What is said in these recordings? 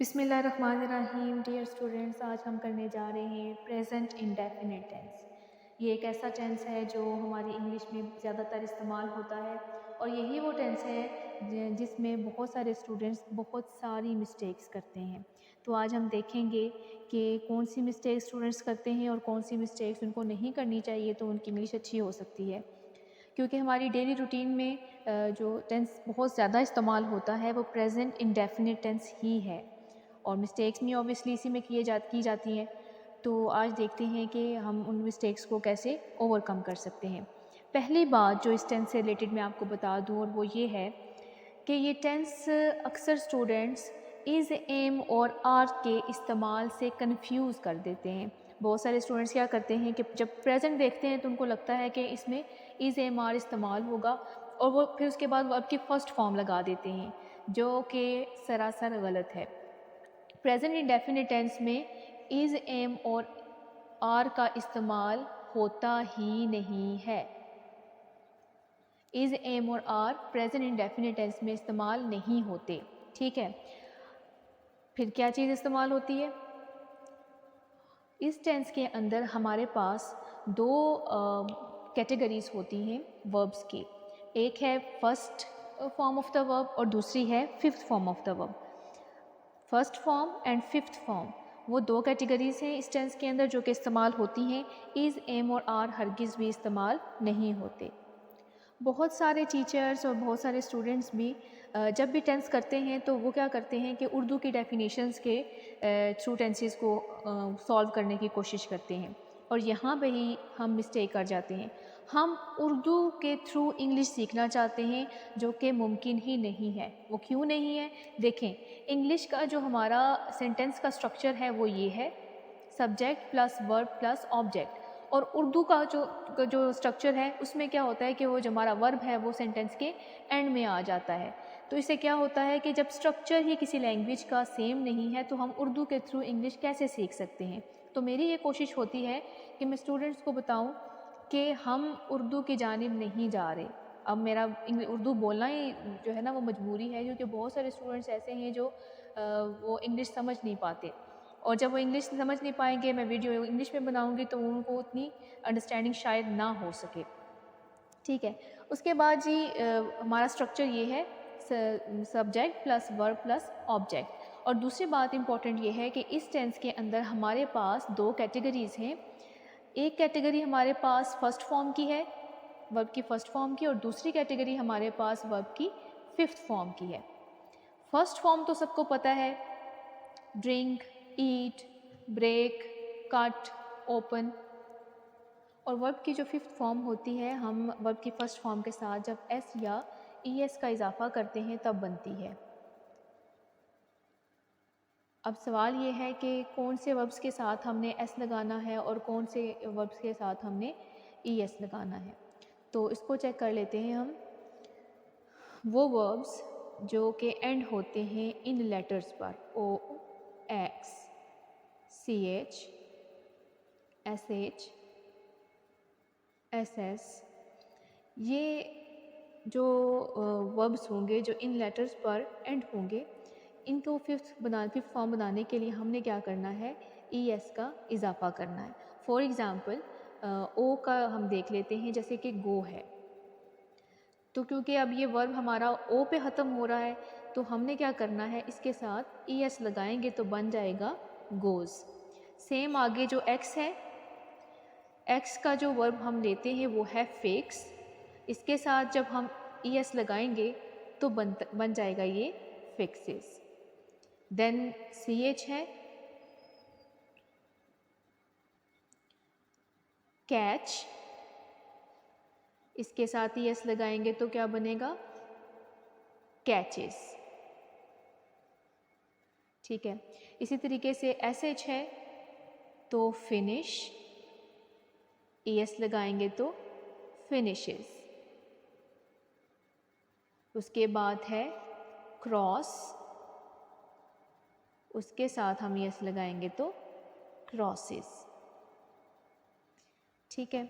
बिस्मिल्लाहिर्रहमानिर्रहीम। Dear students, आज हम करने जा रहे हैं प्रेजेंट इंडेफिनिट टेंस। ये एक ऐसा टेंस है जो हमारी इंग्लिश में ज़्यादातर इस्तेमाल होता है और यही वो टेंस है जिसमें बहुत सारे स्टूडेंट्स बहुत सारी मिस्टेक्स करते हैं। तो आज हम देखेंगे कि कौन सी मिस्टेक्स स्टूडेंट्स करते हैं और कौन सी मिस्टेक्स उनको नहीं करनी चाहिए, तो उनकी इंग्लिश अच्छी हो सकती है। क्योंकि हमारी डेली रूटीन में जो टेंस बहुत ज़्यादा इस्तेमाल होता है वो प्रेजेंट इंडेफिनिट टेंस ही है और मिस्टेक्स भी ऑब्वियसली इसी में की जाती हैं। तो आज देखते हैं कि हम उन मिस्टेक्स को कैसे ओवरकम कर सकते हैं। पहली बात जो इस टेंस से रिलेटेड मैं आपको बता दूं और वो ये है कि ये टेंस अक्सर स्टूडेंट्स इज़, एम और आर के इस्तेमाल से कंफ्यूज कर देते हैं। बहुत सारे स्टूडेंट्स क्या करते हैं कि जब प्रेजेंट देखते हैं तो उनको लगता है कि इसमें इज़, एम, आर इस्तेमाल होगा और वो फिर उसके बाद वर्ब की फ़र्स्ट फॉर्म लगा देते हैं, जो कि सरासर गलत है। प्रेजेंट इंडेफिनिट टेंस में इज़, एम और आर का इस्तेमाल होता ही नहीं है। इज़, एम और आर प्रेजेंट इंडेफिनिट टेंस में इस्तेमाल नहीं होते। ठीक है, फिर क्या चीज़ इस्तेमाल होती है? इस टेंस के अंदर हमारे पास दो कैटेगरीज होती हैं वर्ब्स की। एक है first form of the verb और दूसरी है fifth form of the verb. First form and fifth form, वो दो कैटेगरीज हैं इस टेंस के अंदर जो कि इस्तेमाल होती हैं। इज़, एम और आर हरगिज़ भी इस्तेमाल नहीं होते। बहुत सारे टीचर्स और बहुत सारे स्टूडेंट्स भी जब भी टेंस करते हैं तो वो क्या करते हैं कि उर्दू की डेफिनेशंस के थ्रू टेंसेस को सॉल्व करने की कोशिश करते हैं और यहाँ पे ही हम मिस्टेक कर जाते हैं। हम उर्दू के थ्रू इंग्लिश सीखना चाहते हैं जो कि मुमकिन ही नहीं है। वो क्यों नहीं है? देखें, इंग्लिश का जो हमारा सेंटेंस का स्ट्रक्चर है वो ये है, subject plus verb plus object. और उर्दू का जो स्ट्रक्चर है उसमें क्या होता है कि वो जो हमारा वर्ब है वो सेंटेंस के एंड में आ जाता है। तो इससे क्या होता है कि जब स्ट्रक्चर ही किसी लैंग्वेज का सेम नहीं है तो हम उर्दू के थ्रू इंग्लिश कैसे सीख सकते हैं? तो मेरी ये कोशिश होती है कि मैं स्टूडेंट्स को बताऊं कि हम उर्दू की जानिब नहीं जा रहे। अब मेरा उर्दू बोलना ही जो है ना वो मजबूरी है, क्योंकि बहुत सारे स्टूडेंट्स ऐसे हैं जो वो इंग्लिश समझ नहीं पाते और जब वो इंग्लिश समझ नहीं पाएंगे, मैं वीडियो इंग्लिश में बनाऊंगी तो उनको उतनी अंडरस्टैंडिंग शायद ना हो सके। ठीक है, उसके बाद जी हमारा स्ट्रक्चर ये है, subject plus verb plus object. और दूसरी बात इम्पॉर्टेंट ये है कि इस टेंस के अंदर हमारे पास दो कैटेगरीज़ हैं। एक कैटेगरी हमारे पास फर्स्ट फॉर्म की है, वर्ब की फर्स्ट फॉर्म की, और दूसरी कैटेगरी हमारे पास वर्ब की फिफ्थ फॉर्म की है। फर्स्ट फॉर्म तो सबको पता है, ड्रिंक, ईट, ब्रेक, कट, ओपन। और वर्ब की जो फिफ्थ फॉर्म होती है, हम वर्ब की फर्स्ट फॉर्म के साथ जब एस या ई एस का इजाफा करते हैं तब बनती है। अब सवाल ये है कि कौन से वर्ब्स के साथ हमने एस लगाना है और कौन से वर्ब्स के साथ हमने ई एस लगाना है। तो इसको चेक कर लेते हैं हम। वो वर्ब्स जो कि एंड होते हैं इन लेटर्स पर, O, X, C H, S H, S S, ये जो वर्ब्स होंगे जो इन लेटर्स पर एंड होंगे, इनको फिफ्थ फॉर्म बनाने के लिए हमने क्या करना है? ई एस का इजाफा करना है। फॉर एग्ज़ाम्पल ओ का हम देख लेते हैं, जैसे कि गो है, तो क्योंकि अब ये वर्ब हमारा ओ पे ख़त्म हो रहा है तो हमने क्या करना है, इसके साथ ई एस लगाएंगे तो बन जाएगा गोज़। सेम आगे जो एक्स है, एक्स का जो वर्ब हम लेते हैं वो है फिक्स, इसके साथ जब हम ई एस लगाएंगे तो बन जाएगा ये फिक्सेस। देन सी एच है, कैच, इसके साथ ई एस लगाएंगे तो क्या बनेगा? कैचेस। ठीक है, इसी तरीके से एस एच है तो फिनिश, ई एस लगाएंगे तो फिनिशेस। उसके बाद है क्रॉस, उसके साथ हम ई एस लगाएंगे तो क्रॉसेस। ठीक है,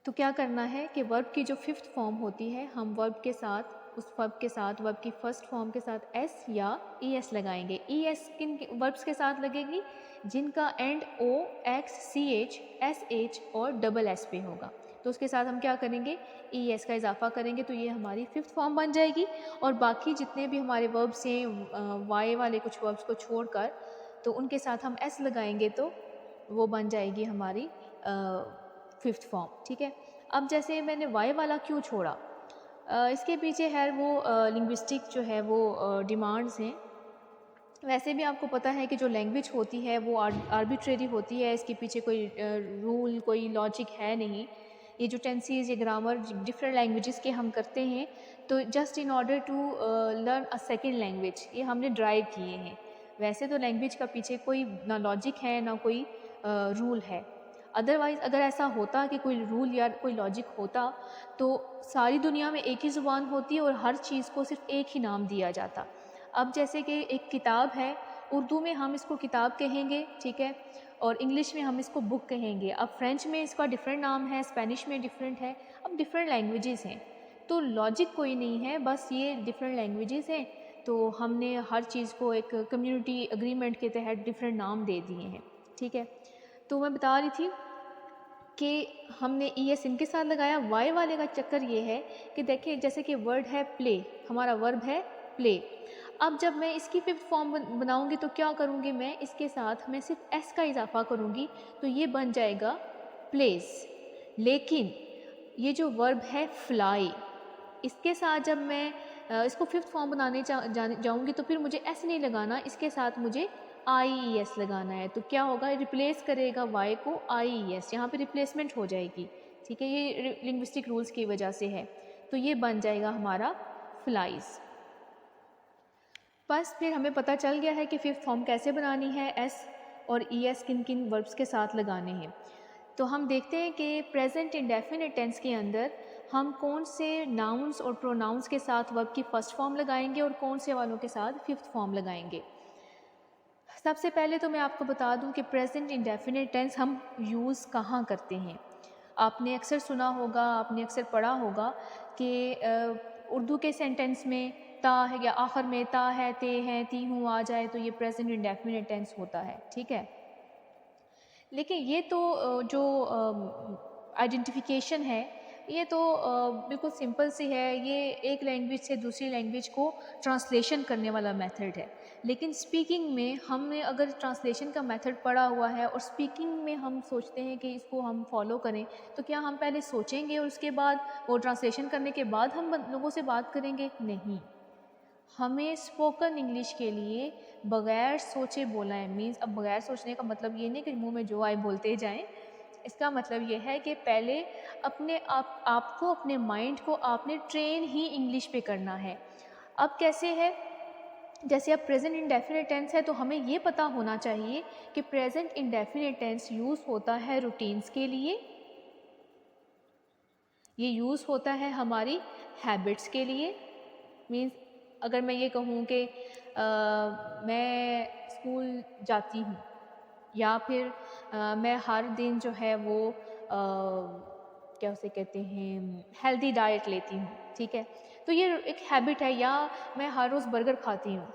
तो क्या करना है कि वर्ब की जो फिफ्थ फॉर्म होती है हम वर्ब के साथ उस वर्ब के साथ, वर्ब की फर्स्ट फॉर्म के साथ एस या ई एस लगाएंगे। ई एस किन वर्ब्स के साथ लगेगी? जिनका end O, X, C H, S H और डबल एस पे होगा, तो उसके साथ हम क्या करेंगे? ई एस का इजाफा करेंगे, तो ये हमारी फिफ्थ फॉर्म बन जाएगी। और बाकी जितने भी हमारे वर्ब्स हैं वाई वाले कुछ वर्ब्स को छोड़कर, तो उनके साथ हम एस लगाएंगे, तो वो बन जाएगी हमारी फिफ्थ फॉर्म। ठीक है, अब जैसे मैंने वाई वाला क्यों छोड़ा, इसके पीछे है वो लिंग्विस्टिक जो है वो डिमांड्स हैं। वैसे भी आपको पता है कि जो लैंग्वेज होती है वो आर्बिट्रेरी होती है, इसके पीछे कोई रूल, कोई लॉजिक है नहीं। ये जो टेंसेस, ये ग्रामर डिफरेंट लैंग्वेजेस के हम करते हैं, तो just in order to learn a second language, ये हमने ड्राइव किए हैं। वैसे तो लैंग्वेज का पीछे कोई ना लॉजिक है ना कोई रूल है। अदरवाइज़ अगर ऐसा होता कि कोई रूल या कोई लॉजिक होता, तो सारी दुनिया में एक ही ज़ुबान होती और हर चीज़ को सिर्फ एक ही नाम दिया जाता। अब जैसे कि एक किताब है, उर्दू में हम इसको किताब कहेंगे, ठीक है, और इंग्लिश में हम इसको बुक कहेंगे। अब फ्रेंच में इसका डिफरेंट नाम है, स्पेनिश में डिफरेंट है। अब डिफरेंट लैंग्वेजेस हैं, तो लॉजिक कोई नहीं है, बस ये डिफरेंट लैंग्वेजेस हैं, तो हमने हर चीज़ को एक कम्युनिटी एग्रीमेंट के तहत डिफरेंट नाम दे दिए हैं। ठीक है, तो मैं बता रही थी कि हमने ई एस इनके साथ लगाया। वाई वाले का चक्कर ये है कि देखिए, जैसे कि वर्ड है प्ले, हमारा वर्ब है प्ले। अब जब मैं इसकी फिफ्थ फॉर्म बनाऊंगी तो क्या करूंगी मैं? इसके साथ मैं सिर्फ एस का इजाफा करूंगी, तो ये बन जाएगा प्लेस। लेकिन ये जो वर्ब है फ्लाई, इसके साथ जब मैं इसको फिफ्थ फॉर्म बनाने जाऊंगी तो फिर मुझे एस नहीं लगाना, इसके साथ मुझे आई ई एस लगाना है। तो क्या होगा? रिप्लेस करेगा वाई को आई ई एस, यहाँ पे रिप्लेसमेंट हो जाएगी। ठीक है, ये लिंग्विस्टिक रूल्स की वजह से है, तो ये बन जाएगा हमारा फ्लाइज। बस फिर हमें पता चल गया है कि फिफ्थ फॉर्म कैसे बनानी है, एस और ई एस किन किन वर्ब्स के साथ लगाने हैं। तो हम देखते हैं कि प्रेजेंट इंडेफिनिट टेंस के अंदर हम कौन से नाउन्स और प्रोनाउंस के साथ वर्ब की फर्स्ट फॉर्म लगाएंगे और कौन से वालों के साथ फिफ्थ फॉर्म लगाएंगे। सबसे पहले तो मैं आपको बता दूं कि प्रेजेंट इंडेफिनिट टेंस हम यूज़ कहाँ करते हैं। आपने अक्सर सुना होगा, आपने अक्सर पढ़ा होगा कि उर्दू के सेंटेंस में ता है या आखिर में ता है, ते हैं, ती हूँ आ जाए, तो ये प्रेजेंट इंडेफिनिट टेंस होता है। ठीक है, लेकिन ये तो जो आइडेंटिफिकेशन है, ये तो बिल्कुल सिंपल सी है। ये एक लैंग्वेज से दूसरी लैंग्वेज को ट्रांसलेशन करने वाला मेथड है। लेकिन स्पीकिंग में हमने अगर ट्रांसलेशन का मेथड पढ़ा हुआ है और स्पीकिंग में हम सोचते हैं कि इसको हम फॉलो करें, तो क्या हम पहले सोचेंगे और उसके बाद वो ट्रांसलेशन करने के बाद हम लोगों से बात करेंगे? नहीं, हमें स्पोकन इंग्लिश के लिए बगैर सोचे बोला है। मीन्स अब बगैर सोचने का मतलब ये नहीं कि मुंह में जो आए बोलते जाएं। इसका मतलब ये है कि पहले अपने आपको, अपने माइंड को आपने ट्रेन ही इंग्लिश पे करना है। अब कैसे है? जैसे अब प्रेजेंट इंडेफिनिट टेंस है, तो हमें ये पता होना चाहिए कि प्रेजेंट इंडेफिनिट टेंस यूज़ होता है रूटीन्स के लिए, ये यूज़ होता है हमारी हैबिट्स के लिए। मीन्स अगर मैं ये कहूँ कि मैं स्कूल जाती हूँ, या फिर मैं हर दिन जो है वो क्या उसे कहते हैं, हेल्दी डाइट लेती हूँ। ठीक है, तो ये एक हैबिट है। या मैं हर रोज़ बर्गर खाती हूँ,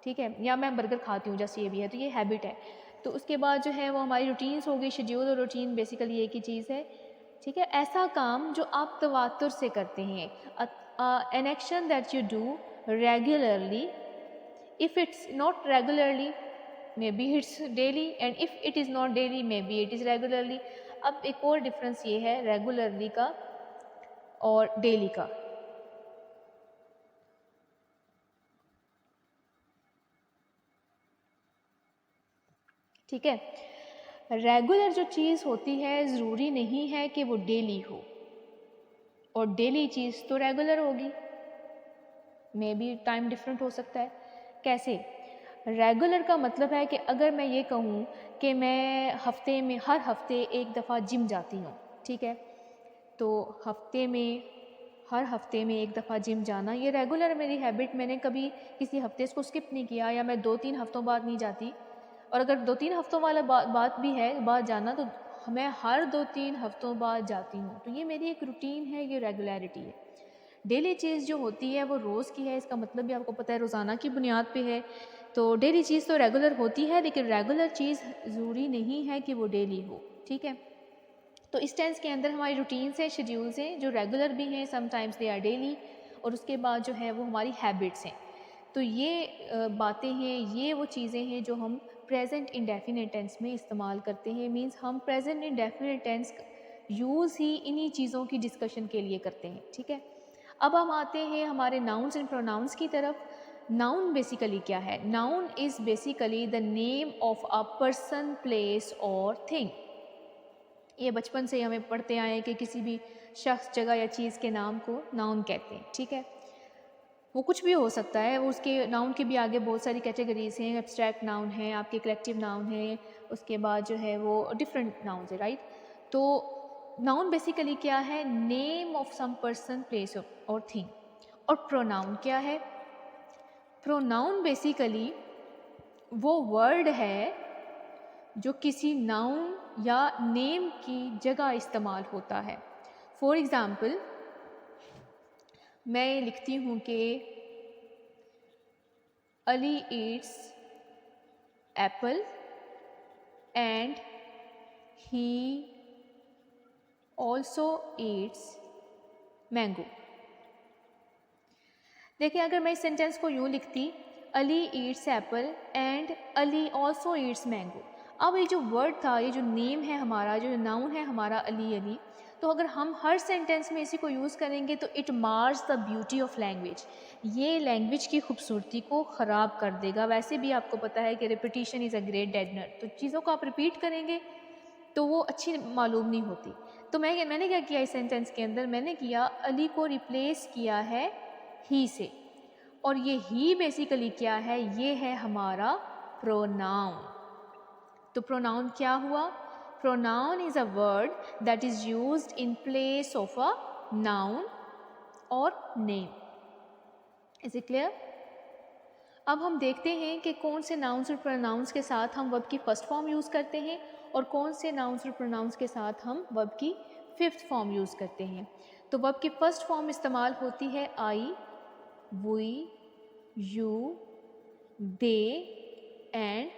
ठीक है, या मैं बर्गर खाती हूँ, जैसे ये भी है, तो ये हैबिट है। तो उसके बाद जो है वो हमारी रूटीन्स हो गई। शेड्यूल और रूटीन बेसिकली एक ही चीज़ है। ठीक है, ऐसा काम जो आप तवातुर से करते हैं, an action that you do regularly, if it's not regularly maybe it's daily, and if it is not daily maybe it is regularly। अब एक और डिफरेंस ये है रेगुलरली का और डेली का। ठीक है, रेगुलर जो चीज़ होती है ज़रूरी नहीं है कि वो डेली हो, और डेली चीज़ तो रेगुलर होगी, मे बी टाइम डिफरेंट हो सकता है। कैसे? रेगुलर का मतलब है कि अगर मैं ये कहूँ कि मैं हफ्ते में हर हफ्ते एक दफ़ा जिम जाती हूँ, ठीक है, तो हफ्ते में हर हफ्ते में एक दफ़ा जिम जाना ये रेगुलर मेरी हैबिट, मैंने कभी किसी हफ्ते इसको स्किप नहीं किया, या मैं 2-3 हफ्तों बाद नहीं जाती। और अगर 2-3 हफ्तों वाला बात भी है बाद जाना, तो मैं हर 2-3 हफ्तों बाद जाती हूँ, तो ये मेरी एक रूटीन है, ये रेगुलरिटी है। डेली चीज़ जो होती है वो रोज़ की है, इसका मतलब भी आपको पता है रोज़ाना की बुनियाद पे है। तो डेली चीज़ तो रेगुलर होती है, लेकिन रेगुलर चीज़ ज़रूरी नहीं है कि वो डेली हो, ठीक है। तो इस टेंस के अंदर हमारी रूटीन्स हैं, शेड्यूल्स हैं जो रेगुलर भी हैं, समटाइम्स दे आर डेली, और उसके बाद जो है वो हमारी हैबिट्स हैं। तो ये बातें हैं, ये वो चीज़ें हैं जो हम प्रेजेंट इंडेफिनिट टेंस में इस्तेमाल करते हैं। मींस हम प्रेजेंट इंडेफिनिट टेंस यूज़ ही इन्हीं चीज़ों की डिस्कशन के लिए करते हैं, ठीक है। अब हम आते हैं हमारे नाउन्स एंड प्रोनाउंस की तरफ। नाउन बेसिकली क्या है? Noun is basically the name of a person, place और थिंग। ये बचपन से ही हमें पढ़ते आए हैं कि किसी भी शख्स, जगह या चीज़ के नाम को नाउन कहते हैं, ठीक है। वो कुछ भी हो सकता है, वो उसके नाउन के भी आगे बहुत सारी कैटेगरीज हैं। एब्स्ट्रैक्ट नाउन है, आपके कलेक्टिव नाउन है, उसके बाद जो है वो डिफरेंट नाउन है, राइट। तो नाउन बेसिकली क्या है? Name of some person, place और थिंग। और प्रोनाउन क्या है? प्रोनाउन बेसिकली वो वर्ड है जो किसी नाउन या नेम की जगह इस्तेमाल होता है। फॉर एग्ज़ाम्पल, मैं लिखती हूँ कि Ali Yeats Apple and he also Yeats mango. देखिए, अगर मैं इस सेंटेंस को यूँ लिखती, Ali Yeats Apple and Ali also Yeats mango. अब ये जो वर्ड था, ये जो नेम है हमारा, जो नाउन है हमारा अली, अली, तो अगर हम हर सेंटेंस में इसी को यूज़ करेंगे तो it Mars the beauty of language. ये लैंग्वेज की खूबसूरती को ख़राब कर देगा। वैसे भी आपको पता है कि रिपीटिशन इज़ अ ग्रेट डेडनर। तो चीज़ों को आप रिपीट करेंगे तो वो अच्छी मालूम नहीं होती। तो मैंने क्या किया इस सेंटेंस के अंदर? मैंने किया, अली को रिप्लेस किया है ही से। और ये ही बेसिकली क्या है? ये है हमारा प्रोनाउन। तो प्रोनाउन क्या हुआ? Pronoun is a word that is used in place of a noun और नेम। Is it clear? अब हम देखते हैं कि कौन से नाउन्स और प्रोनाउंस के साथ हम वर्ब की फर्स्ट फॉर्म यूज़ करते हैं और कौन से नाउन्स और प्रोनाउंस के साथ हम वर्ब की फिफ्थ फॉर्म यूज़ करते हैं। तो वर्ब की फर्स्ट फॉर्म इस्तेमाल होती है I, we, you, they and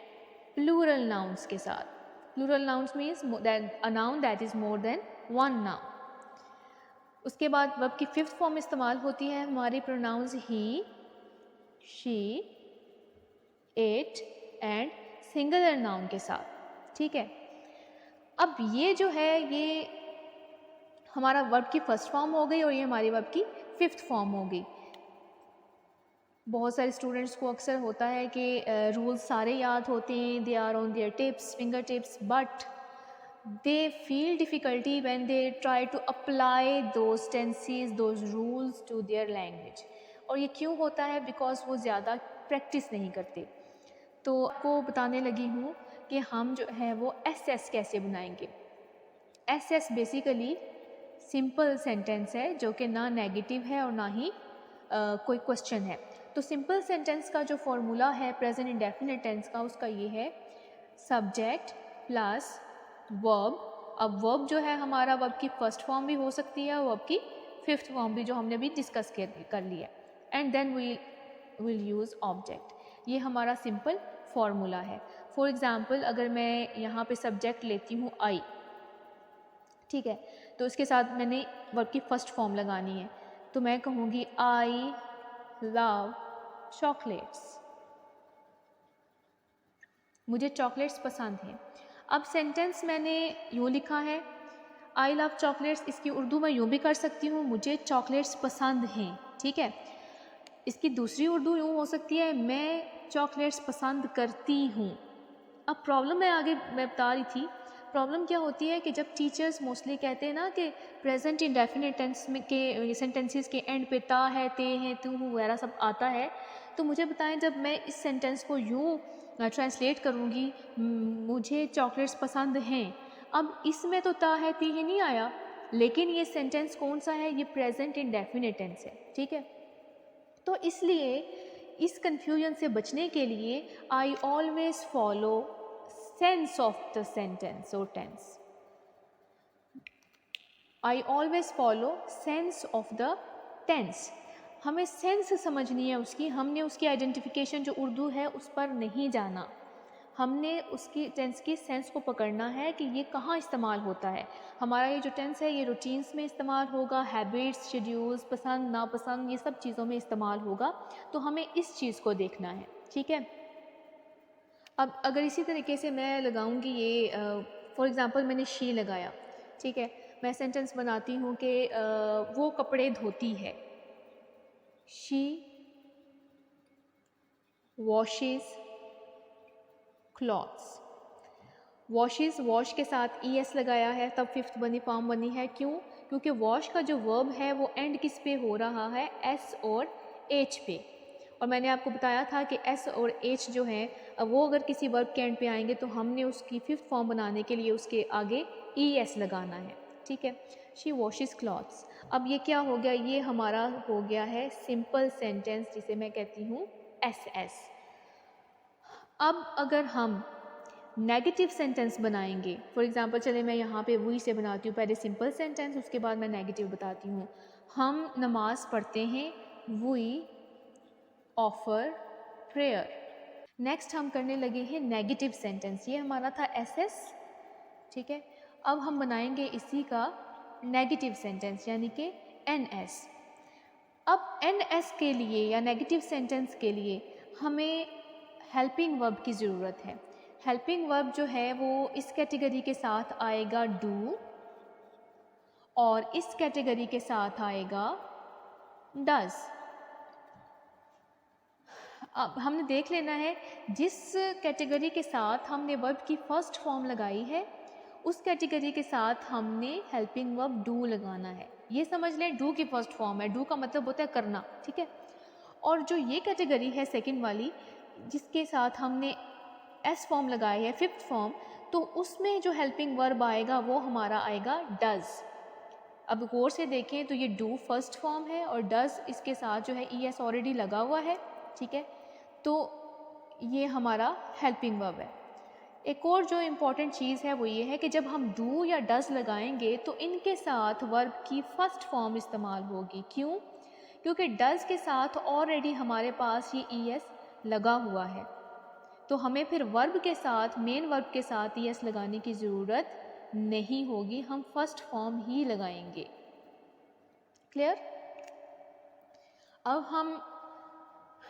plural nouns के साथ। Plural nouns means a noun that is more than one noun. उसके बाद वर्ब की फिफ्थ फॉर्म इस्तेमाल होती है हमारे pronouns he, she, it and singular noun के साथ, ठीक है। अब ये जो है ये हमारा वर्ब की फर्स्ट फॉर्म हो गई और ये हमारी वर्ब की फिफ्थ फॉर्म हो गई। बहुत सारे स्टूडेंट्स को अक्सर होता है कि रूल्स सारे याद होते हैं, they are on their tips, finger tips, but they feel difficulty when they try to apply those tenses, those rules to their language. और ये क्यों होता है? बिकॉज वो ज़्यादा प्रैक्टिस नहीं करते। तो आपको बताने लगी हूँ कि हम जो है वो एस कैसे बनाएंगे। एस बेसिकली सिंपल सेंटेंस है जो कि ना नेगेटिव है और ना ही कोई क्वेश्चन है। तो सिंपल सेंटेंस का जो फॉर्मूला है प्रेजेंट इंडेफिनिट टेंस का, उसका ये है सब्जेक्ट प्लस वर्ब। अब वर्ब जो है हमारा वर्ब की फर्स्ट फॉर्म भी हो सकती है, वर्ब की फिफ्थ फॉर्म भी, जो हमने अभी डिस्कस कर लिया। And then we will use object. ये हमारा सिंपल फॉर्मूला है। फॉर एग्ज़ाम्पल, अगर मैं यहाँ पे सब्जेक्ट लेती हूँ आई, ठीक है, तो इसके साथ मैंने वर्ब की फर्स्ट फॉर्म लगानी है। तो मैं कहूँगी आई लव चॉकलेट्स। मुझे चॉकलेट्स पसंद हैं। अब सेंटेंस मैंने यूँ लिखा है आई लव चॉकलेट्स, इसकी उर्दू मैं यूँ भी कर सकती हूँ, मुझे चॉकलेट्स पसंद हैं, ठीक है। इसकी दूसरी उर्दू यूँ हो सकती है, मैं चॉकलेट्स पसंद करती हूँ। अब प्रॉब्लम मैं बता रही थी, प्रॉब्लम क्या होती है कि जब टीचर्स मोस्टली कहते हैं ना कि प्रेजेंट इंडेफिनिट टेंस में के सेंटेंसेस के एंड पे ता है, ते हैं, तू हूँ वगैरह सब आता है, तो मुझे बताएं जब मैं इस सेंटेंस को यूँ ट्रांसलेट करूँगी, मुझे चॉकलेट्स पसंद हैं, अब इसमें तो ता है, ती है नहीं आया, लेकिन ये सेंटेंस कौन सा है? ये प्रेजेंट इंडेफिनिट टेंस है, ठीक है। तो इसलिए इस कन्फ्यूजन से बचने के लिए I always follow sense of the sentence और tense. I always follow sense of the tense, हमें सेंस समझनी है उसकी, हमने उसकी आइडेंटिफिकेशन जो उर्दू है उस पर नहीं जाना, हमने उसकी टेंस की सेंस को पकड़ना है कि ये कहाँ इस्तेमाल होता है। हमारा ये जो टेंस है ये रूटीन्स में इस्तेमाल होगा, हैबिट्स, शेड्यूल्स, पसंद नापसंद, ये सब चीज़ों में इस्तेमाल होगा, तो हमें इस चीज़ को देखना है, ठीक है। अब अगर इसी तरीके से मैं लगाऊंगी ये, फॉर एग्ज़ाम्पल मैंने शी लगाया, ठीक है, मैं सेंटेंस बनाती हूँ कि वो कपड़े धोती है, she washes clothes. Washes, wash के साथ ES लगाया है तब फिफ्थ बनी फॉर्म बनी है, क्यों? क्योंकि वॉश का जो वर्ब है वो एंड किस पे हो रहा है, S और H पे, और मैंने आपको बताया था कि S और H जो है वो अगर किसी वर्ब के एंड पे आएंगे तो हमने उसकी फिफ्थ फॉर्म बनाने के लिए उसके आगे ES लगाना है, ठीक है। शी वॉशेस क्लॉथ्स, अब ये क्या हो गया, ये हमारा हो गया है सिंपल सेंटेंस जिसे मैं कहती हूँ SS। अब अगर हम नेगेटिव सेंटेंस बनाएंगे, फॉर एग्जांपल चले मैं यहाँ पे वी से बनाती हूँ, पहले सिंपल सेंटेंस उसके बाद मैं नेगेटिव बताती हूँ। हम नमाज पढ़ते हैं, वी ऑफर प्रेयर। नेक्स्ट हम करने लगे हैं नेगेटिव सेंटेंस, ये हमारा था SS, ठीक है। अब हम बनाएंगे इसी का नेगेटिव सेंटेंस यानी कि NS। अब NS के लिए या नेगेटिव सेंटेंस के लिए हमें हेल्पिंग वर्ब की ज़रूरत है। हेल्पिंग वर्ब जो है वो इस कैटेगरी के साथ आएगा डू, और इस कैटेगरी के साथ आएगा डज। अब हमने देख लेना है जिस कैटेगरी के साथ हमने वर्ब की फर्स्ट फॉर्म लगाई है उस कैटेगरी के साथ हमने हेल्पिंग वर्ब डू लगाना है। ये समझ लें डू की फर्स्ट फॉर्म है, डू का मतलब होता है करना, ठीक है। और जो ये कैटेगरी है सेकंड वाली जिसके साथ हमने S फॉर्म लगाई है, फिफ्थ फॉर्म, तो उसमें जो हेल्पिंग वर्ब आएगा वो हमारा आएगा डज। अब गौर से देखें तो ये डू फर्स्ट फॉर्म है और डज इसके साथ जो है ES ऑलरेडी लगा हुआ है, ठीक है, तो ये हमारा हेल्पिंग वर्ब है। एक और जो इम्पॉर्टेंट चीज़ है वो ये है कि जब हम डू या डज लगाएंगे तो इनके साथ वर्ब की फर्स्ट फॉर्म इस्तेमाल होगी, क्यों? क्योंकि डज के साथ ऑलरेडी हमारे पास ये ES लगा हुआ है, तो हमें फिर वर्ब के साथ, मेन वर्ब के साथ ES लगाने की ज़रूरत नहीं होगी, हम फर्स्ट फॉर्म ही लगाएंगे। क्लियर? अब हम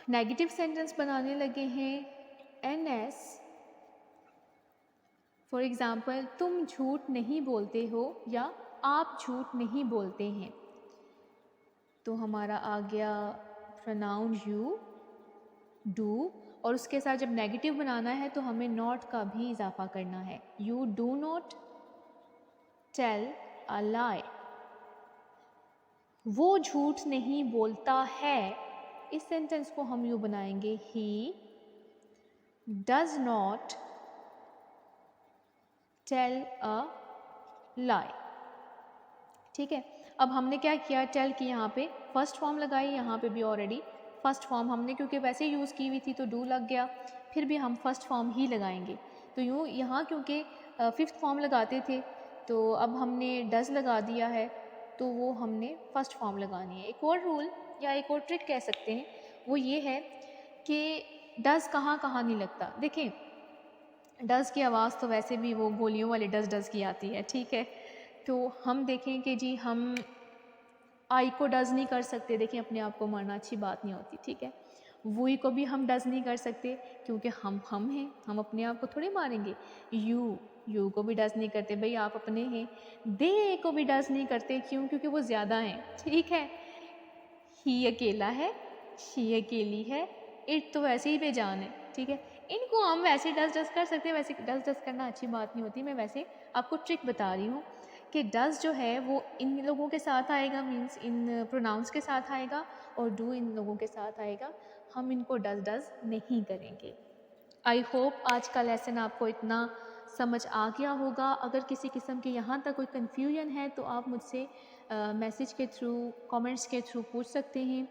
नेगेटिव सेंटेंस बनाने लगे हैं NS। फॉर एग्ज़ाम्पल, तुम झूठ नहीं बोलते हो या आप झूठ नहीं बोलते हैं, तो हमारा आ गया प्रोनाउन यू, डू, और उसके साथ जब नेगेटिव बनाना है तो हमें नॉट का भी इजाफा करना है। You do not tell a lie. वो झूठ नहीं बोलता है, इस सेंटेंस को हम यूँ बनाएंगे, he does not tell a lie, ठीक है। अब हमने क्या किया, टेल की यहाँ पे फर्स्ट फॉर्म लगाई, यहाँ पे भी ऑलरेडी फर्स्ट फॉर्म हमने क्योंकि वैसे यूज़ की हुई थी तो डू लग गया, फिर भी हम फर्स्ट फॉर्म ही लगाएंगे। तो यूँ यहाँ क्योंकि फिफ्थ फॉर्म लगाते थे तो अब हमने डज लगा दिया है, तो वो हमने फर्स्ट फॉर्म लगानी है। एक और रूल या एक और ट्रिक कह सकते हैं, वो ये है कि डज कहाँ कहाँ नहीं लगता। देखें, डज की आवाज़ तो वैसे भी वो गोलियों वाली डज डज की आती है, ठीक है। तो हम देखें कि जी हम आई को डज नहीं कर सकते, देखें अपने आप को मारना अच्छी बात नहीं होती, ठीक है। वुई को भी हम डज नहीं कर सकते क्योंकि हम हैं, हम अपने आप को थोड़ी मारेंगे। यू को भी डज नहीं करते, भाई आप अपने हैं। दे को भी डज नहीं करते, क्यों? क्योंकि वो ज़्यादा हैं, ठीक है। ही अकेला है, शी अकेली है, इट तो वैसे ही बेजान है, ठीक है। इनको हम वैसे डज डज कर सकते हैं, वैसे डज डज करना अच्छी बात नहीं होती। मैं वैसे आपको ट्रिक बता रही हूँ कि डज जो है वो इन लोगों के साथ आएगा, मीन्स इन प्रोनाउंस के साथ आएगा, और डू इन लोगों के साथ आएगा। हम इनको डज डज नहीं करेंगे। आई होप आज का लेसन आपको इतना समझ आ गया होगा। अगर किसी किस्म के यहाँ तक कोई कन्फ्यूजन है तो आप मुझसे मैसेज के थ्रू, कमेंट्स के थ्रू पूछ सकते हैं।